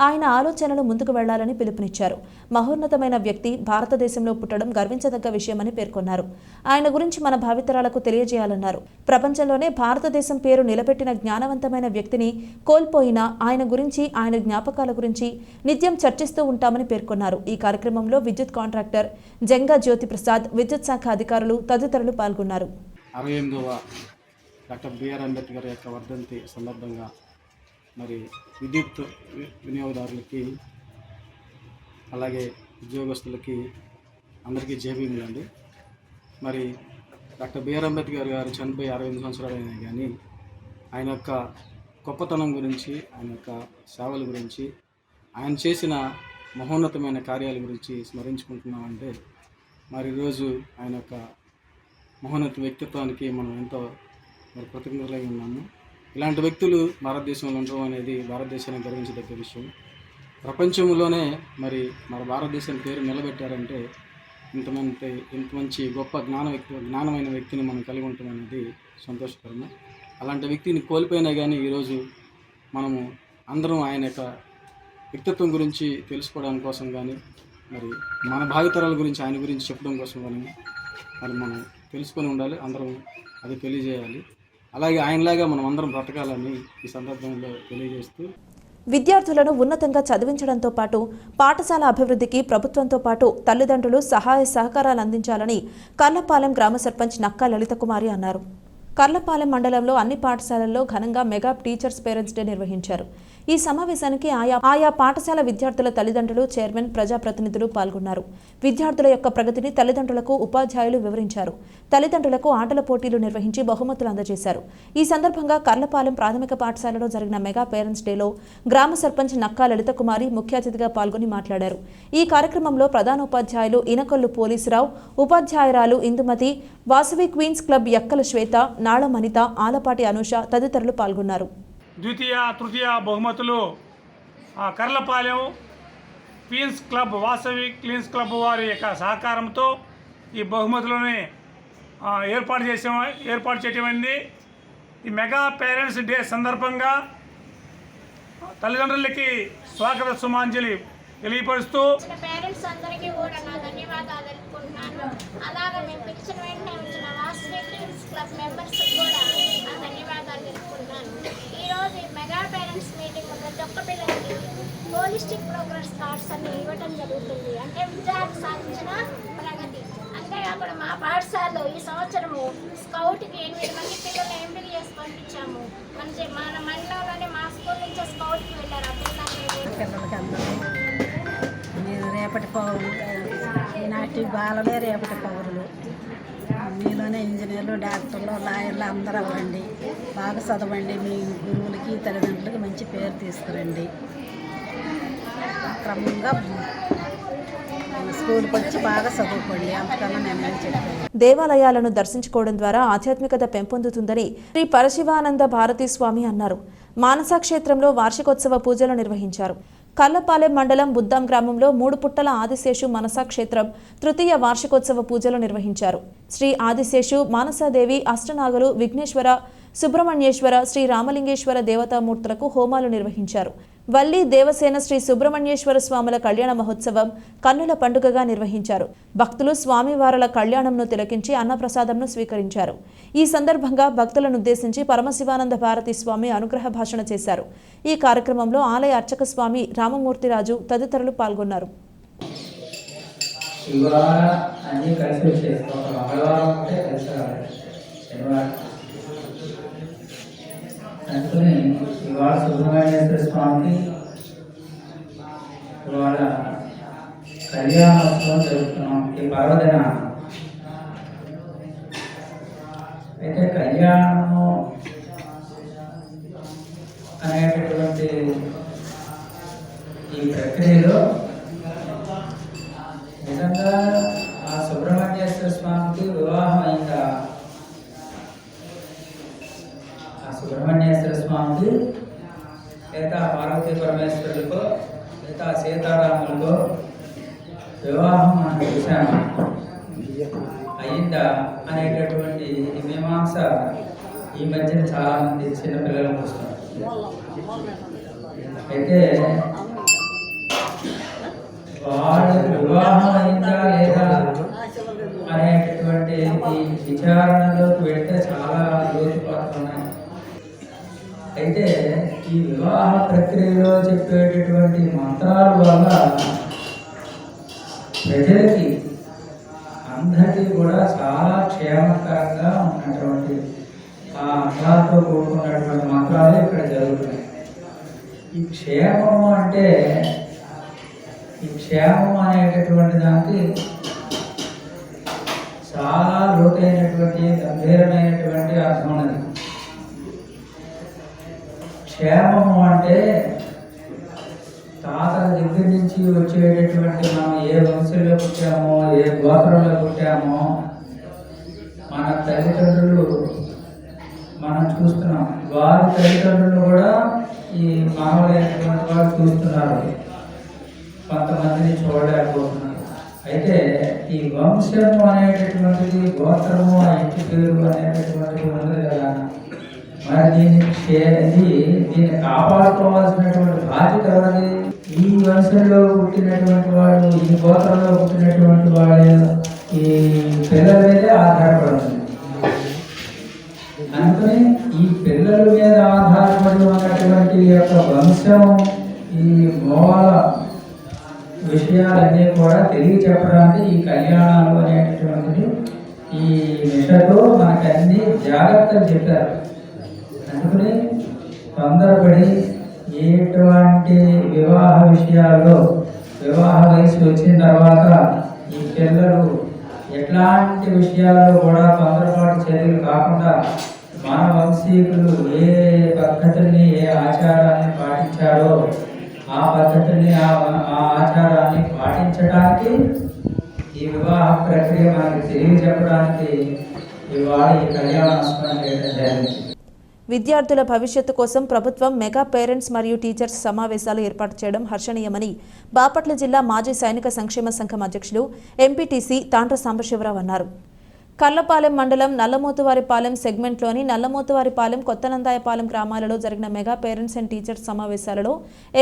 ఆయన ఆలోచనలు ముందుకు వెళ్లాలని పిలుపునిచ్చారు. మహోన్నతమైన వ్యక్తి భారతదేశంలో పుట్టడం గర్వించదగ్గ విషయమని పేర్కొన్నారు. ఆయన గురించి మన భావితరాలకు తెలియజేయాలన్నారు. ప్రపంచంలోనే భారతదేశం పేరు నిలబెట్టిన జ్ఞానవంతమైన వ్యక్తిని కోల్పోయినా ఆయన గురించి, ఆయన జ్ఞాపకాల గురించి నిత్యం చర్చిస్తూ ఉంటామని పేర్కొన్నారు. ఈ కార్యక్రమంలో విద్యుత్ కాంట్రాక్టర్ జంగా జ్యోతి ప్రసాద్, విద్యుత్ శాఖ అధికారులు తదితరులు పాల్గొన్నారు. 68వ డాక్టర్ బిఆర్ అంబేద్కర్ యొక్క వర్ధంతి సందర్భంగా మరి విద్యుత్ వినియోగదారులకి, అలాగే ఉద్యోగస్తులకి అందరికీ జేబీములండి. మరి డాక్టర్ బిఆర్ అంబేద్కర్ గారు చనిపోయి 68 సంవత్సరాలు అయినా కానీ ఆయన యొక్క గొప్పతనం గురించి, ఆయన యొక్క సేవల గురించి, ఆయన చేసిన మహోన్నతమైన కార్యాల గురించి స్మరించుకుంటున్నామంటే మరి ఈరోజు ఆయన యొక్క మహోన్నత వ్యక్తిత్వానికి మనం ఎంతో మరి కృతజ్ఞతలై ఉన్నాము. ఇలాంటి వ్యక్తులు భారతదేశంలో ఉండడం అనేది భారతదేశాన్ని గర్వించదగ్గ విషయం. ప్రపంచంలోనే మరి మన భారతదేశం పేరు నిలబెట్టారంటే ఇంత మంచి గొప్ప జ్ఞానమైన వ్యక్తిని మనం కలిగి ఉంటాం అనేది సంతోషకరము. అలాంటి వ్యక్తిని కోల్పోయినా కానీ ఈరోజు మనము అందరం ఆయన యొక్క వ్యక్తిత్వం గురించి తెలుసుకోవడానికి కోసం కానీ, మరి మన భావితరాల గురించి ఆయన గురించి చెప్పడం కోసం కానీ మరి మనం తెలుసుకొని ఉండాలి, అందరం అది తెలియజేయాలి. అలాగే ఆయనలాగా మనం అందరం బ్రతకాలని ఈ సందర్భంలో తెలియజేస్తూ, విద్యార్థులను ఉన్నతంగా చదివించడంతో పాటు పాఠశాల అభివృద్ధికి ప్రభుత్వంతో పాటు తల్లిదండ్రులు సహాయ సహకారాలు అందించాలని కర్లపాలెం గ్రామ సర్పంచ్ నక్కా లలితకుమారి అన్నారు. కర్లపాలెం మండలంలో అన్ని పాఠశాలల్లో ఘనంగా మెగా టీచర్స్ పేరెంట్స్ డే నిర్వహించారు. ఈ సమావేశానికి ఆయా పాఠశాల విద్యార్థుల తల్లిదండ్రులు, చైర్మన్, ప్రజాప్రతినిధులు పాల్గొన్నారు. విద్యార్థుల యొక్క ప్రగతిని తల్లిదండ్రులకు ఉపాధ్యాయులు వివరించారు. తల్లిదండ్రులకు ఆటల పోటీలు నిర్వహించి బహుమతులు అందజేశారు. ఈ సందర్భంగా కర్లపాలెం ప్రాథమిక పాఠశాలలో జరిగిన మెగా పేరెంట్స్ డేలో గ్రామ సర్పంచ్ నక్కా లలిత కుమారి ముఖ్య అతిథిగా పాల్గొని మాట్లాడారు. ఈ కార్యక్రమంలో ప్రధానోపాధ్యాయులు ఇనకొల్లు పోలీసురావు, ఉపాధ్యాయురాలు ఇందుమతి, వాసవి క్వీన్స్ క్లబ్ యక్కల శ్వేత, నాళం అనిత, ఆలపాటి అనూష తదితరులు పాల్గొన్నారు. ద్వితీయ, తృతీయ బహుమతులు Karlapalem Queens Club, Vasavi Queens Club వారి యొక్క సహకారంతో ఈ బహుమతులని ఏర్పాటు చేయటమైంది. ఈ మెగా పేరెంట్స్ డే సందర్భంగా తల్లిదండ్రులకి స్వాగత సుమాంజలి తెలియపరుస్తూ పేరెంట్స్ అందరికీ కూడా నా ధన్యవాదాలు తెలుపుకుంటున్నాను. అలాగే మేము పిలిచిన వెంటనే వచ్చిన వాసవి క్వీన్స్ క్లబ్ మెంబర్స్ కూడా నా ధన్యవాదాలు తెలుపుకుంటున్నాను. ఈరోజు మెగా పేరెంట్స్ మీటింగ్ ప్రతి ఒక్క పిల్లలకి హోలిస్టిక్ ప్రోగ్రెస్ కార్డ్స్ అన్ని ఇవ్వడం జరుగుతుంది. అంటే విద్యార్థి సాధించిన ప్రగతి. అంతేకాకుండా మా పాఠశాలలో ఈ సంవత్సరము స్కౌట్కి 8 మంది పిల్లలు ఎంపిక చేసి పంపించాము. మన మండలంలోనే మా స్కూల్ నుంచి స్కౌట్కి వెళ్ళారు ఆ పిల్లలు. మీరు రేపటి పౌరులు, ఈనాటి బాలలే రేపటి పౌరులు. మీలోనే ఇంజనీర్లు, డాక్టర్లు, లాయర్లు అందరూ అవ్వండి. బాగా చదవండి. మీ గురువులకి, తల్లిదండ్రులకి మంచి పేరు తీసుకురండి. క్రమంగా స్కూల్కి వచ్చి బాగా చదువుకోండి. అంతకన్నా నేనేం చెప్పాను. దేవాలయాలను దర్శించుకోవడం ద్వారా ఆధ్యాత్మికత పెంపొందుతుందని శ్రీ పరశివానంద భారతీ స్వామి అన్నారు. మానసా క్షేత్రంలో వార్షికోత్సవ పూజలు నిర్వహించారు. కర్లపాలెం మండలం బుద్దాం గ్రామంలో 3 పుట్టల ఆదిశేషు మనసా క్షేత్రం తృతీయ వార్షికోత్సవ పూజలు నిర్వహించారు. శ్రీ ఆదిశేషు, మానసాదేవి, అష్టనాగులు, విఘ్నేశ్వర, సుబ్రహ్మణ్యేశ్వర, శ్రీ రామలింగేశ్వర దేవతామూర్తులకు హోమాలు నిర్వహించారు. వల్లి దేవసేన శ్రీ సుబ్రహ్మణ్యేశ్వర స్వాముల కళ్యాణ మహోత్సవం కన్నుల పండుగగా నిర్వహించారు. భక్తులు స్వామివారుల కళ్యాణంను తిలకించి అన్నప్రసాదంను స్వీకరించారు. ఈ సందర్భంగా భక్తులను ఉద్దేశించి పరమశివానంద భారతీ స్వామి అనుగ్రహ భాషణ చేశారు. ఈ కార్యక్రమంలో ఆలయ అర్చక స్వామి రామమూర్తిరాజు తదితరులు పాల్గొన్నారు. అందుకని ఇవాళ సుబ్రహ్మణ్యేశ్వర స్వామికి ఇవాళ కళ్యాణోత్సవం జరుపుతున్నాం. ఈ పర్వదిన అయితే కళ్యాణము అనేటటువంటి ఈ ప్రక్రియలో నిజంగా ఆ సుబ్రహ్మణ్యేశ్వర స్వామికి వివాహం అయిందా, సుబ్రహ్మణ్యేశ్వర స్వామికి లేదా పార్వతీ పరమేశ్వరులకో లేదా సీతారాములకో వివాహం మనం చూసాము అయిందా అనేటటువంటి మీమాంస ఈ మధ్య చాలామంది చిన్నపిల్లలకు వస్తున్నారు. అయితే వాళ్ళకి వివాహం అయిందా లేదా అనేటటువంటి ఈ విచారణలోకి వెళ్తే చాలా లోతుపాట్లు ఉన్నాయి. అయితే ఈ వివాహ ప్రక్రియలో చెప్పేటటువంటి మంత్రాల వల్ల ప్రజలకి అందరికీ కూడా చాలా క్షేమకరంగా ఉన్నటువంటి ఆ అర్థాలతో కూడుకున్నటువంటి మంత్రాలు ఇక్కడ జరుగుతున్నాయి. ఈ క్షేమము అంటే ఈ క్షేమం అనేటటువంటి దానికి చాలా లోతైనటువంటి గంభీరమైనటువంటి అర్థం ఉన్నది. క్షేమము అంటే తాతల దగ్గర నుంచి వచ్చేటటువంటి మనం ఏ వంశంలో పుట్టామో, ఏ గోత్రంలో పుట్టామో, మన తల్లిదండ్రులు మనం చూస్తున్నాం. వారి తల్లిదండ్రులు కూడా ఈ మానవులైనటువంటి వారు చూస్తున్నారు, కొంతమందిని చూడలేకపోతున్నారు. అయితే ఈ వంశము అనేటటువంటిది, గోత్రము, ఆ ఇంటి పేరు అనేటటువంటిది ఉన్నది కదా, మరి దీన్ని కాపాడుకోవాల్సినటువంటి బాధ్యత ఎవరిది? ఈ వంశంలో పుట్టినటువంటి వాడు, ఈ గోత్రంలో పుట్టినటువంటి వాడు ఈ పిల్లల మీదే ఆధారపడుతుంది. అందుకని ఈ పిల్లల మీద ఆధారపడి ఉన్నటువంటి యొక్క వంశం, ఈ మూల విషయాలన్నీ కూడా తెలియచెప్పడానికి ఈ కళ్యాణాలు అనేటటువంటిది ఈ మిషతో మనకు అన్ని జాగ్రత్తలు చెప్పారు. అందుకని తొందరపడి ఎటువంటి వివాహ విషయాల్లో వివాహ వయసు వచ్చిన తర్వాత ఈ పిల్లలు ఎట్లాంటి విషయాల్లో కూడా తొందరపాటు చర్యలు కాకుండా మన వంశీకులు ఏ పద్ధతుల్ని ఏ ఆచారాన్ని పాటించారో ఆ పద్ధతుల్ని ఆ ఆచారాన్ని పాటించడానికి ఈ వివాహ ప్రక్రియ మనకి తెలియజెప్పడానికి ఇవాళ ఈ కళ్యాణోత్సవం చేయడం జరిగింది. విద్యార్థుల భవిష్యత్తు కోసం ప్రభుత్వం మెగా పేరెంట్స్ మరియు టీచర్స్ సమావేశాలు ఏర్పాటు చేయడం హర్షణీయమని బాపట్ల జిల్లా మాజీ సైనిక సంక్షేమ సంఘం అధ్యక్షులు ఎంపీటీసీ తాండ్ర సాంబశివరావు అన్నారు. కర్లపాలెం మండలం నల్లమోతువారిపాలెం సెగ్మెంట్లోని నల్లమోతువారిపాలెం కొత్తనందాయపాలెం గ్రామాలలో జరిగిన మెగా పేరెంట్స్ అండ్ టీచర్స్ సమావేశాలలో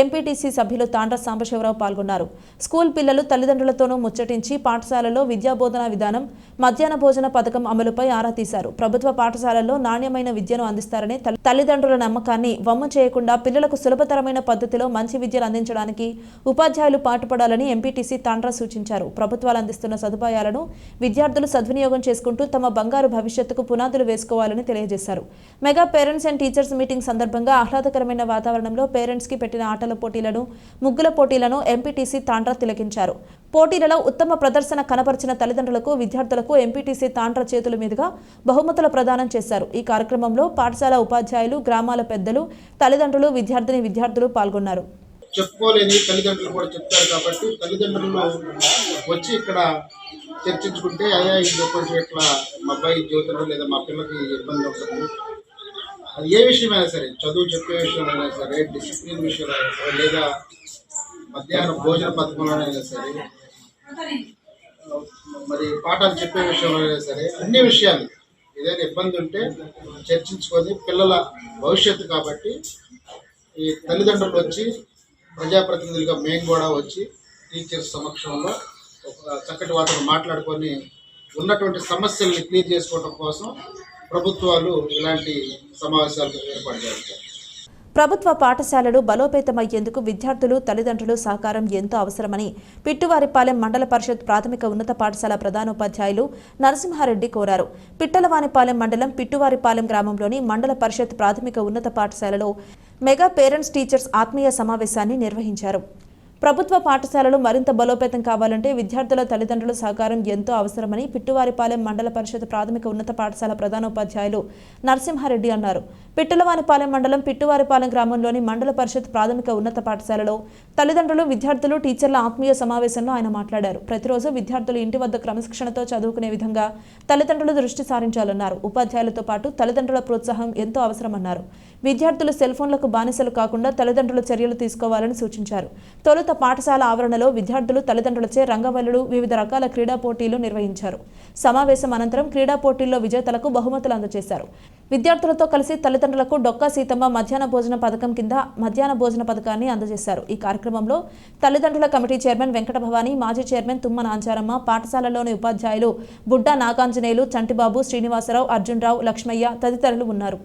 ఎంపీటీసీ సభ్యులు తాండ్ర సాంబశివరావు పాల్గొన్నారు. స్కూల్ పిల్లలు తల్లిదండ్రులతోనూ ముచ్చటించి పాఠశాలలో విద్యాబోధన విధానం, మధ్యాహ్న భోజన పథకం అమలుపై ఆరా తీశారు. ప్రభుత్వ పాఠశాలల్లో నాణ్యమైన విద్యను అందిస్తారనే తల్లిదండ్రుల నమ్మకాన్ని వమ్ము చేయకుండా పిల్లలకు సులభతరమైన పద్ధతిలో మంచి విద్యను అందించడానికి ఉపాధ్యాయులు పాటుపడాలని ఎంపీటీసీ తాండ్ర సూచించారు. ప్రభుత్వాలు అందిస్తున్న సదుపాయాలను విద్యార్థులు సద్వినియోగం చేసుకుంటూ తమ బంగారు భవిష్యత్తుకు పునాదులు వేసుకోవాలని తెలియజేశారు. Mega parents and teachers meeting సందర్భంగా ఆహ్లాదకరమైన వాతావరణంలో పేరెంట్స్ కి పెట్టిన ఆటల పోటీలను, ముగ్గుల పోటీలను ఎంపీటీసీ తాండ్ర తిలకించారు. పోటీలలో ఉత్తమ ప్రదర్శన కనపరిచిన తల్లిదండ్రులకు, విద్యార్థులకు ఎంపీటీసీ తాండ్ర చేతుల మీదుగా బహుమతుల ప్రదానం చేశారు. ఈ కార్యక్రమంలో పాఠశాల ఉపాధ్యాయులు, గ్రామాల పెద్దలు, తల్లిదండ్రులు, విద్యార్థులు పాల్గొన్నారు. చెప్పుకోలేని తల్లిదండ్రులు కూడా చెప్తారు కాబట్టి తల్లిదండ్రులు వచ్చి ఇక్కడ చర్చించుకుంటే అయ్యా ఇది కొంచెం ఇట్లా మా అబ్బాయి జ్యోతిలో లేదా మా పిల్లకి ఇబ్బంది ఉంటుంది, అది ఏ విషయమైనా సరే, చదువు చెప్పే విషయంలో సరే, డిసిప్లిన్ విషయంలో సరే, లేదా మధ్యాహ్నం భోజన పథకంలోనైనా సరే, మరి పాఠాలు చెప్పే విషయంలో సరే, అన్ని విషయాలు ఏదైనా ఇబ్బంది ఉంటే చర్చించుకొని పిల్లల భవిష్యత్తు కాబట్టి ఈ తల్లిదండ్రులు వచ్చి ప్రజాప్రతినిధులుగా మేము కూడా వచ్చి టీచర్స్ సమక్షంలో ఒక చక్కటి వాటిని మాట్లాడుకొని ఉన్నటువంటి సమస్యల్ని క్లియర్ చేసుకోవడం కోసం ప్రభుత్వాలు ఇలాంటి సమావేశాలు ఏర్పాటు చేస్తారు. ప్రభుత్వ పాఠశాలలు బలోపేతమయ్యేందుకు విద్యార్థులు, తల్లిదండ్రులు సహకారం ఎంతో అవసరమని పిట్టువారిపాలెం మండల పరిషత్ ప్రాథమిక ఉన్నత పాఠశాల ప్రధానోపాధ్యాయులు నరసింహారెడ్డి కోరారు. పిట్టలవానిపాలెం మండలం పిట్టువారిపాలెం గ్రామంలోని మండల పరిషత్ ప్రాథమిక ఉన్నత పాఠశాలలో మెగా పేరెంట్స్ టీచర్స్ ఆత్మీయ సమావేశాన్ని నిర్వహించారు. ప్రభుత్వ పాఠశాలలు మరింత బలోపేతం కావాలంటే విద్యార్థుల తల్లిదండ్రుల సహకారం ఎంతో అవసరమని పిట్టువారిపాలెం మండల పరిషత్ ప్రాథమిక ఉన్నత పాఠశాల ప్రధానోపాధ్యాయులు నరసింహారెడ్డి అన్నారు. పిట్టలవానిపాలెం మండలం పిట్టువారిపాలెం గ్రామంలోని మండల పరిషత్ ప్రాథమిక ఉన్నత పాఠశాలలో తల్లిదండ్రులు, విద్యార్థులు, టీచర్ల ఆత్మీయ సమావేశంలో ఆయన మాట్లాడారు. ప్రతిరోజు విద్యార్థులు ఇంటి వద్ద క్రమశిక్షణతో చదువుకునే విధంగా తల్లిదండ్రులు దృష్టి సారించాలన్నారు. ఉపాధ్యాయులతో పాటు తల్లిదండ్రుల ప్రోత్సాహం ఎంతో అవసరమన్నారు. విద్యార్థులు సెల్ ఫోన్లకు బానిసలు కాకుండా తల్లిదండ్రులు చర్యలు తీసుకోవాలని సూచించారు. తొలుత పాఠశాల ఆవరణలో విద్యార్థులు, తల్లిదండ్రులచే రంగవల్లులు, వివిధ రకాల క్రీడా పోటీలు నిర్వహించారు. సమావేశం అనంతరం క్రీడా పోటీల్లో విజేతలకు బహుమతులు అందజేశారు. విద్యార్థులతో కలిసి తల్లిదండ్రులకు డొక్కా సీతమ్మ మధ్యాహ్న భోజన పథకం కింద మధ్యాహ్న భోజన పథకాన్ని అందజేశారు. ఈ కార్యక్రమంలో తల్లిదండ్రుల కమిటీ చైర్మన్ వెంకట భవానీ, మాజీ చైర్మన్ తుమ్మ నాంచారమ్మ, పాఠశాలలోని ఉపాధ్యాయులు బుడ్డా నాగాంజనేయులు, చంటిబాబు, శ్రీనివాసరావు, అర్జున్రావు, లక్ష్మయ్య తదితరులు ఉన్నారు.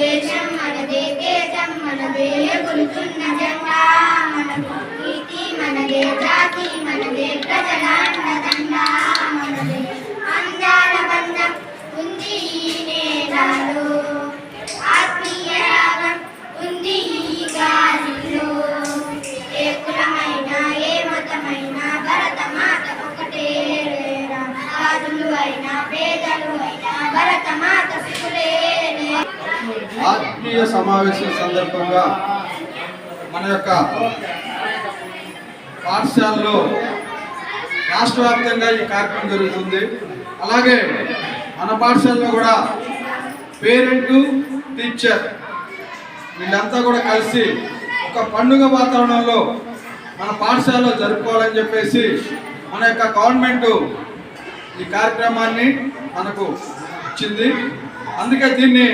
దేశం మనదే, దేశం మనదే, గురుతున్న జెండా మనకు, కీర్తి మనదే, జాతి మనదే, ప్రజలాండదండ మనదే, అందాల బంధం ఉంది ఈ నేలలో, ఆత్మీయ రాగం ఉంది ఈ గాలిలో, ఏ కులమైనా ఏ మతమైనా భరతమాత ఒకటే, రాజులు అయినా పేదలు అయినా భరతమాత సుకులే. ఆత్మీయ సమావేశం సందర్భంగా మన యొక్క పాఠశాలలో రాష్ట్ర వ్యాప్తంగా ఈ కార్యక్రమం జరుగుతుంది. అలాగే మన పాఠశాలలో కూడా పేరెంట్, టీచర్ వీళ్ళంతా కూడా కలిసి ఒక పండుగ వాతావరణంలో మన పాఠశాలలో జరుపుకోవాలని చెప్పేసి మన యొక్క గవర్నమెంట్ ఈ కార్యక్రమాన్ని మనకు ఇచ్చింది. అందుకే దీన్ని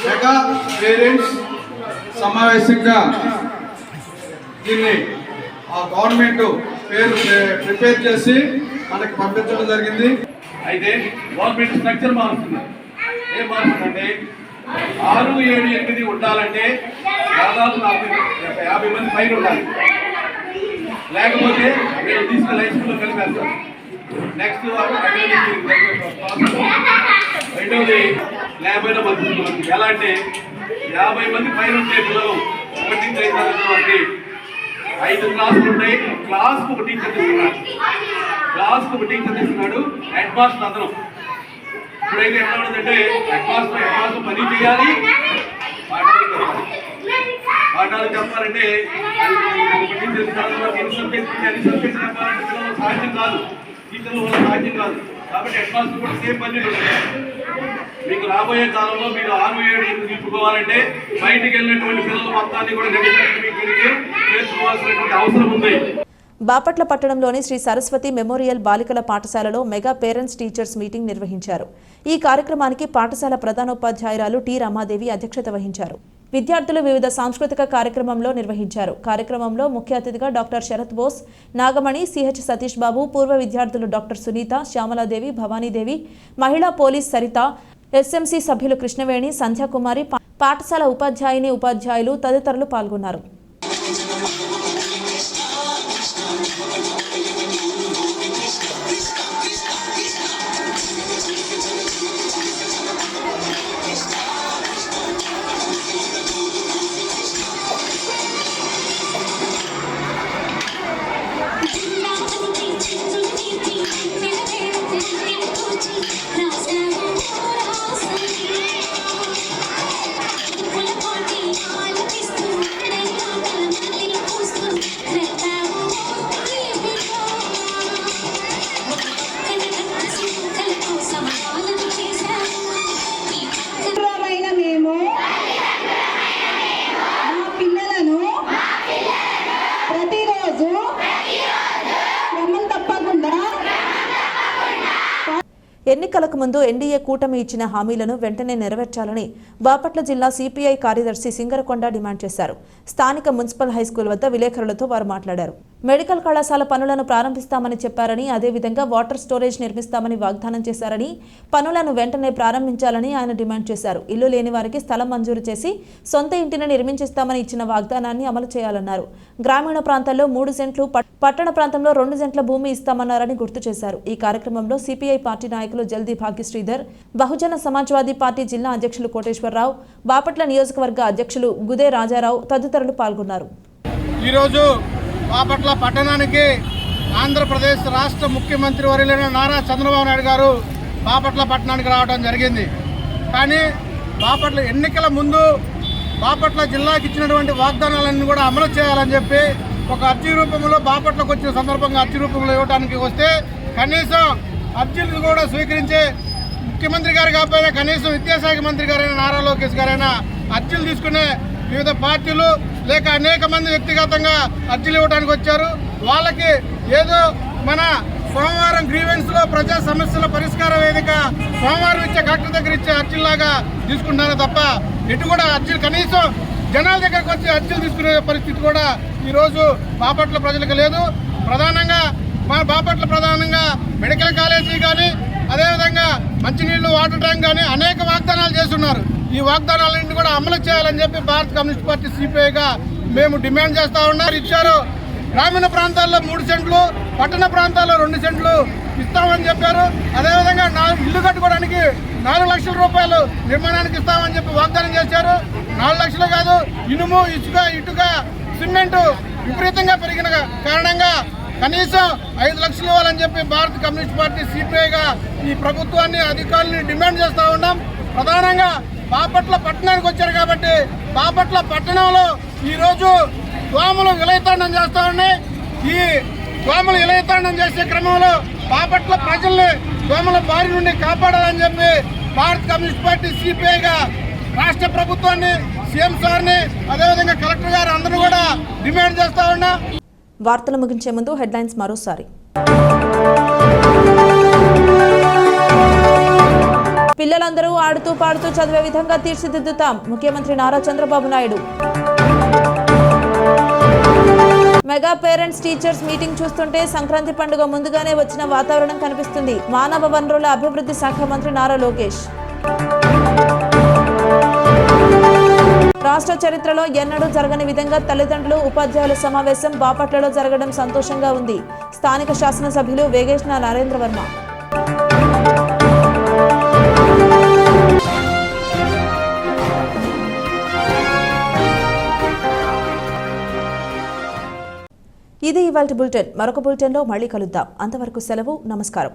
మెగా పేరెంట్స్ సమావేశంగా దీన్ని ఆ గవర్నమెంట్ పేరు ప్రిపేర్ చేసి మనకి పంపించడం జరిగింది. అయితే గవర్నమెంట్ స్ట్రక్చర్ మారుతుంది. ఏం మారుతుందంటే 6, 7, 8 ఉండాలంటే దాదాపు 50 మంది పైన ఉండాలి. లేకపోతే నేను తీసుకెళ్ళి హై స్కూల్లో కలిపేస్తాను. నెక్స్ట్ రెండవది 50లో మంది ఎలా అంటే 50 మంది పైన ఉంటే పిల్లలు 1 నుంచి 5 తరగతి వరకు 5 క్లాసులు ఉంటాయి. క్లాస్కు ఒక టీచర్ తీసుకున్నాడు. హెడ్ మాస్టర్ అతను. ఇప్పుడైతే ఎట్లా ఉండదంటే హెడ్ మాస్టర్ పని చేయాలి, పాఠాలు చెప్పాలంటే అన్ని సబ్జెక్ట్ చెప్పాలంటే పిల్లలు సాధ్యం కాదు, టీచర్ల వల్ల సాధ్యం కాదు. కాబట్టి హెడ్ మాస్టర్ కూడా సేమ్ పని మీకు రాబోయే కాలంలో మీరు 6-7 నిలుపుకోవాలంటే బయటికి వెళ్ళినటువంటి పిల్లల మొత్తాన్ని కూడా చేసుకోవాల్సినటువంటి అవసరం ఉంది. బాపట్ల పట్టణంలోని శ్రీ సరస్వతి మెమోరియల్ బాలికల పాఠశాలలో మెగా పేరెంట్స్ టీచర్స్ మీటింగ్ నిర్వహించారు. ఈ కార్యక్రమానికి పాఠశాల ప్రధానోపాధ్యాయురాలు టి రమాదేవి అధ్యక్షత వహించారు. విద్యార్థులు వివిధ సాంస్కృతిక కార్యక్రమంలో నిర్వహించారు. కార్యక్రమంలో ముఖ్య అతిథిగా డాక్టర్ శరత్ బోస్, నాగమణి, సిహెచ్ సతీష్ బాబు, పూర్వ విద్యార్థులు డాక్టర్ సునీత, శ్యామలాదేవి, భవానీదేవి, మహిళా పోలీస్ సరిత, ఎస్ఎంసీ సభ్యులు కృష్ణవేణి, సంధ్యాకుమారి, పాఠశాల ఉపాధ్యాయుని, ఉపాధ్యాయులు తదితరులు పాల్గొన్నారు. ఎన్నికలకు ముందు ఎన్డీఏ కూటమి ఇచ్చిన హామీలను వెంటనే నెరవేర్చాలని బాపట్ల జిల్లా సిపిఐ కార్యదర్శి సింగరకొండ డిమాండ్ చేశారు. స్థానిక మున్సిపల్ హైస్కూల్ వద్ద విలేకరులతో వారు మాట్లాడారు. మెడికల్ కళాశాల పనులను ప్రారంభిస్తామని చెప్పారని, అదేవిధంగా వాటర్ స్టోరేజ్ నిర్మిస్తామని వాగ్దానం చేశారని, పనులను వెంటనే ప్రారంభించాలని ఆయన డిమాండ్ చేశారు. ఇల్లు లేని వారికి స్థలం మంజూరు చేసి సొంత ఇంటిని నిర్మించిస్తామని ఇచ్చిన వాగ్దానాన్ని అమలు చేయాలన్నారు. గ్రామీణ ప్రాంతాల్లో 3 సెంట్లు, పట్టణ ప్రాంతంలో 2 సెంట్ల భూమి ఇస్తామన్నారని గుర్తు చేశారు. ఈ కార్యక్రమంలో సిపిఐ పార్టీ నాయకులు జల్దీ భాగ్యశ్రీధర్, బహుజన సమాజ్వాదీ పార్టీ జిల్లా అధ్యక్షులు కోటేశ్వరరావు, బాపట్ల నియోజకవర్గ అధ్యక్షులు గుదే రాజారావు తదితరులు పాల్గొన్నారు. ఈరోజు బాపట్ల పట్టణానికి ఆంధ్రప్రదేశ్ రాష్ట్ర ముఖ్యమంత్రి వర్యులైన నారా చంద్రబాబు నాయుడు గారు బాపట్ల పట్టణానికి రావడం జరిగింది. కానీ బాపట్ల ఎన్నికల ముందు బాపట్ల జిల్లాకి ఇచ్చినటువంటి వాగ్దానాలన్నీ కూడా అమలు చేయాలని చెప్పి ఒక అర్జీ రూపంలో బాపట్లకు వచ్చిన సందర్భంగా అర్జీ రూపంలో ఇవ్వడానికి వస్తే కనీసం అర్జీలు కూడా స్వీకరించే ముఖ్యమంత్రి గారు కాకపోయినా కనీసం విద్యాశాఖ మంత్రి గారైనా నారా లోకేష్ గారైనా అర్జీలు తీసుకునే వివిధ పార్టీలు లేక అనేక మంది వ్యక్తిగతంగా అర్జీలు ఇవ్వడానికి వచ్చారు. వాళ్ళకి ఏదో మన సోమవారం గ్రీవెన్స్లో ప్రజా సమస్యల పరిష్కార వేదిక సోమవారం ఇచ్చే కలెక్టర్ దగ్గర ఇచ్చే అర్జీలాగా తీసుకుంటున్నారు తప్ప ఇటు కూడా అర్జీలు కనీసం జనాల దగ్గరకు వచ్చి అర్జీలు తీసుకునే పరిస్థితి కూడా ఈరోజు బాపట్ల ప్రజలకు లేదు. ప్రధానంగా మన బాపట్ల ప్రధానంగా మెడికల్ కాలేజీ కానీ అదేవిధంగా మంచినీళ్లు, వాటర్ ట్యాంక్ కానీ అనేక వాగ్దానాలు చేస్తున్నారు. ఈ వాగ్దానాలన్నింటినీ కూడా అమలు చేయాలని చెప్పి భారత కమ్యూనిస్ట్ పార్టీ సిపిఐగా మేము డిమాండ్ చేస్తూ ఉన్నారు. ఇచ్చారు. గ్రామీణ ప్రాంతాల్లో 3 సెంట్లు, పట్టణ ప్రాంతాల్లో 2 సెంట్లు ఇస్తామని చెప్పారు. అదేవిధంగా ఇల్లు కట్టుకోవడానికి 4 లక్షల రూపాయలు నిర్మాణానికి ఇస్తామని చెప్పి వాగ్దానం చేశారు. 4 లక్షలు కాదు, ఇనుము, ఇటుక, సిమెంటు విపరీతంగా పెరిగిన కారణంగా కనీసం 5 లక్షలు ఇవ్వాలని చెప్పి భారత కమ్యూనిస్ట్ పార్టీ సిపిఐగా ఈ ప్రభుత్వాన్ని, అధికారులని డిమాండ్ చేస్తూ ఉన్నాం. ప్రధానంగా బాపట్ల పట్టణానికి వచ్చారు కాబట్టి బాపట్ల పట్టణంలో ఈరోజు దోమలు విలయతాండం చేస్తూ ఉన్నాయి. ఈ దోమలు విలయతాండం చేసే క్రమంలో బాపట్ల ప్రజల్ని దోమల బారి నుండి కాపాడాలని చెప్పి భారత కమ్యూనిస్ట్ పార్టీ సిపిఐగా రాష్ట్ర ప్రభుత్వాన్ని, సీఎం సార్ని, అదేవిధంగా కలెక్టర్ గారు అందరూ కూడా డిమాండ్ చేస్తూ ఉన్నా. వార్తలు ముగించే ముందు హెడ్లైన్స్ మరోసారి. పిల్లలందరూ ఆడుతూ పాడుతూ చదివే విధంగా తీర్చిదిద్దుతాం, ముఖ్యమంత్రి Nara Chandrababu Naidu. Mega parents teachers meeting చూస్తుంటే సంక్రాంతి పండుగ ముందుగానే వచ్చిన వాతావరణం కనిపిస్తుంది, మానవ వనరుల అభివృద్ధి శాఖ మంత్రి నారా లోకేష్. రాష్ట్ర చరిత్రలో ఎన్నడూ జరగని విధంగా తల్లిదండ్రులు ఉపాధ్యాయుల సమావేశం బాపట్లలో జరగడం సంతోషంగా ఉంది. స్థానిక శాసనసభ్యులు వేగేశ్న నరేంద్రవర్మ. ఇది ఇవాల్టి బులెటిన్. మరొక బులెటిన్లో మళ్ళీ కలుద్దాం. అంతవరకు సెలవు. నమస్కారం.